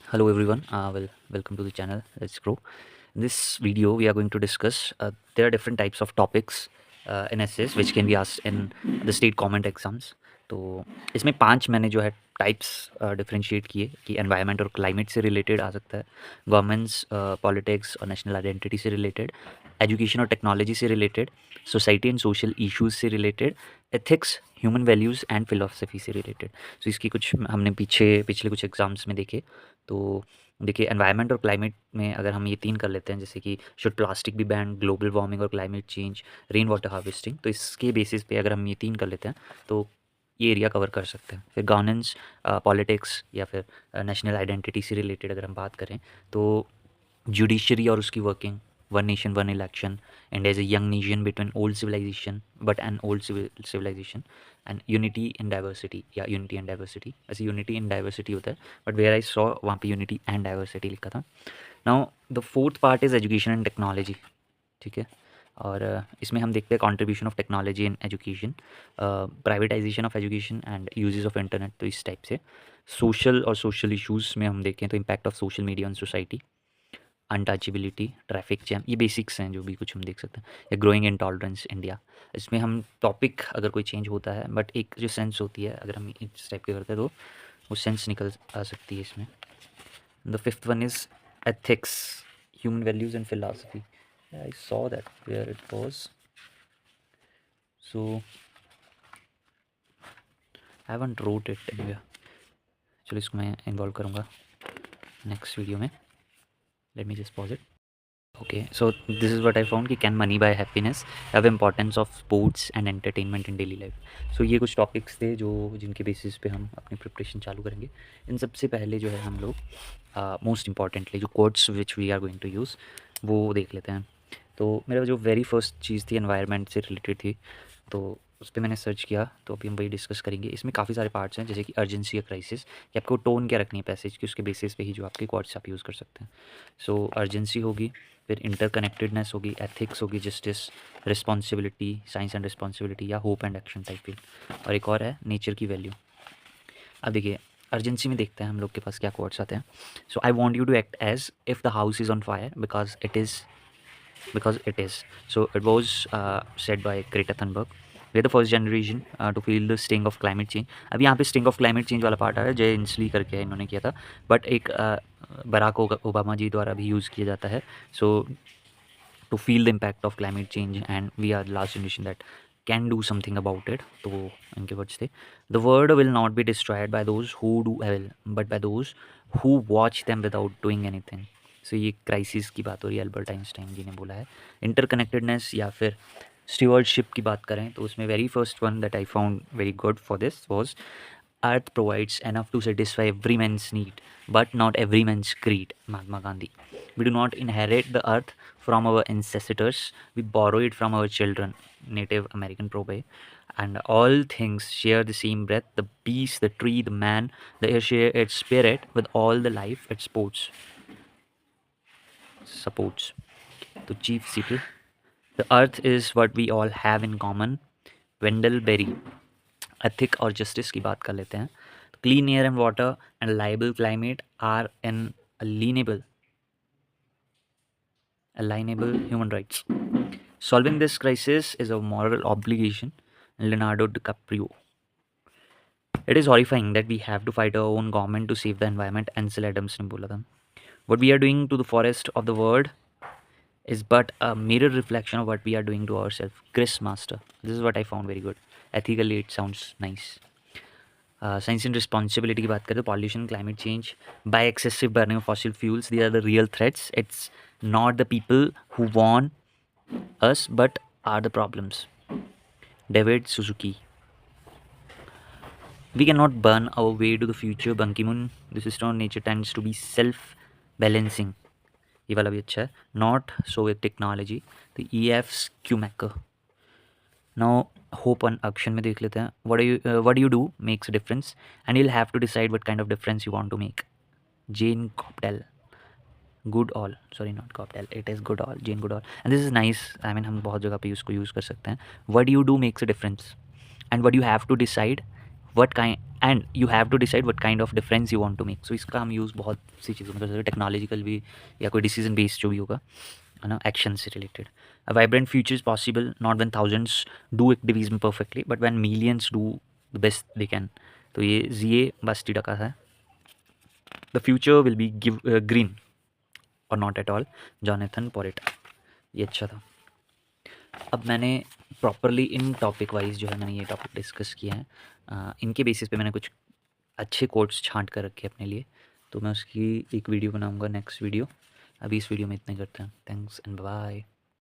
Hello everyone, welcome to the channel. Let's grow. In this video, we are going to discuss. There are different types of topics in essays which can be asked in the state comment exams. तो इसमें 5 मैंने जो है types differentiate किए कि environment और climate से related आ सकता है, गवर्नमेंट्स, पॉलिटिक्स और नेशनल आइडेंटिटी से रिलेटेड, एजुकेशन और टेक्नोलॉजी से related, society and social issues से related, ethics, human values and philosophy से रिलेटेड। सो इसकी कुछ हमने पिछले कुछ एग्जाम्स में देखे। तो देखिए, एनवायरनमेंट और क्लाइमेट में अगर हम ये 3 कर लेते हैं, जैसे कि should plastic be banned, global warming और climate change, rain water harvesting, तो इसके बेसिस पे अगर हम ये 3 कर लेते हैं तो ये एरिया कवर कर सकते हैं। फिर गवर्नेंस, पॉलिटिक्स या फिर नेशनल आइडेंटिटी से रिलेटेड अगर हम बात करें तो जुडिशरी और उसकी working, one nation one election, India is a young nation between old civilization but an old civilization, and unity in diversity या यूनिटी एंड डाइवर्सिटी। ऐसे यूनिटी इन डाइवर्सिटी होता है, बट वेयर आई सॉ वहाँ पे unity and diversity लिखा था। Now the fourth part is education and technology. ठीक है, और इसमें हम देखते हैं contribution of technology in education, privatisation of education and uses of internet, तो इस टाइप से। सोशल और सोशल इश्यूज़ में हम देखें तो impact of social media on society, untouchability, traffic jam, ये बेसिक्स हैं जो भी कुछ हम देख सकते हैं। या ग्रोइंग इंटॉलरेंस इंडिया, इसमें हम टॉपिक अगर कोई चेंज होता है बट एक जो सेंस होती है, अगर हम इस टाइप के करते हैं तो वो सेंस निकल आ सकती है इसमें। The fifth one is ethics, human values and philosophy. I saw that where it was, so I haven't wrote it anywhere. चलो इसको मैं इन्वॉल्व करूँगा नेक्स्ट वीडियो में। Let me just pause it. Okay, so this is what I found कि can money buy happiness, have importance of sports and entertainment in daily life. So ये कुछ topics थे जो जिनके बेसिस पे हम अपनी प्रिपरेशन चालू करेंगे। इन सबसे पहले जो है हम लोग मोस्ट इंपॉर्टेंटली जो codes which we are going to use वो देख लेते हैं। तो मेरा जो वेरी फर्स्ट चीज़ थी एनवायरनमेंट से रिलेटेड थी, तो उस पर मैंने सर्च किया, तो अभी हम वही डिस्कस करेंगे। इसमें काफ़ी सारे पार्ट्स हैं, जैसे कि अर्जेंसी या क्राइसिस, कि आपको टोन क्या रखनी है पैसेज की, उसके बेसिस पे ही जो आपके क्वाड्स आप यूज़ कर सकते हैं। सो अर्जेंसी होगी, फिर इंटरकनेक्टेडनेस होगी, एथिक्स होगी, justice, responsibility, science and responsibility या hope and action type feel, और एक और है नेचर की वैल्यू। अब देखिए, अर्जेंसी में देखते हैं हम लोग के पास क्या क्वाड्स आते हैं। So I want you to act as if the house is on fire because it is. So it was said by Greta Thunberg. We are the first generation to feel the sting of climate change. अब यहाँ पे sting of climate change वाला part आ रहा है, जय इंसली करके इन्होंने किया था, बट एक बराक ओबामा जी द्वारा भी यूज़ किया जाता है। सो to feel the impact of climate change, and we are the last generation that can do something about it. तो इनके वर्ड्स थे, the world will not be destroyed by those who do evil but by those who watch them without doing anything. सो ये crisis की बात हो रही है, Albert Einstein जी ने बोला है। इंटरकनेक्टेडनेस या फिर स्टीवर्डशिप की बात करें तो उसमें very first one that I found very good for this was, earth provides enough to satisfy every man's need but not every man's greed, Mahatma Gandhi. We do not inherit the earth from our ancestors, we borrow it from our children, Native American proverb. And all things share the same breath, the beast, the tree, the man, the air share its spirit with all the life it supports. To Chief Seattle, the earth is what we all have in common, Wendell Berry. Ethic और justice की बात कर लेते हैं। Clean air and water and livable climate are in alienable human rights. Solving this crisis is a moral obligation. Leonardo DiCaprio. It is horrifying that we have to fight our own government to save the environment, Ansel Adams ने बोला था. What we are doing to the forest of the world is but a mirror reflection of what we are doing to ourselves. Chris Master. This is what I found very good. Ethically, it sounds nice. Science and responsibility की बात करें तो pollution, climate change, by excessive burning of fossil fuels, these are the real threats. It's not the people who warn us but are the problems. David Suzuki. We cannot burn our way to the future. Ban Ki-moon. The system of nature tends to be self-balancing. ये वाला भी अच्छा है. Not so with technology. The E.F. Schumacher. Now hope and action में देख लेते हैं. What do you do makes a difference, and you'll have to decide what kind of difference you want to make. Jane Goodall. Goodall, sorry, not Goodall, it is Goodall, Jane Goodall. And this is nice. I mean, हम बहुत जगह पे इसको use कर सकते हैं. What you do makes a difference, and what you have to decide what kind and you have to decide what kind of difference you want to make. So इसका हम यूज़ बहुत सी चीज़ों में कर सकते हैं, टेक्नोलॉजिकल भी या कोई डिसीजन बेस्ड जो भी होगा, है ना, एक्शन से related. A vibrant future is possible not when thousands do activism perfectly but when millions do the best they can. तो ये जीए बास्टिडा का है। The future will be give green और not at all, Jonathon Porritt. ये अच्छा था। अब मैंने प्रॉपरली इन टॉपिक वाइज जो है मैंने ये टॉपिक डिस्कस किया है, इनके बेसिस पे मैंने कुछ अच्छे कोट्स छांट कर रखे अपने लिए, तो मैं उसकी एक वीडियो बनाऊंगा नेक्स्ट वीडियो। अभी इस वीडियो में इतना करते हैं। Thanks and bye.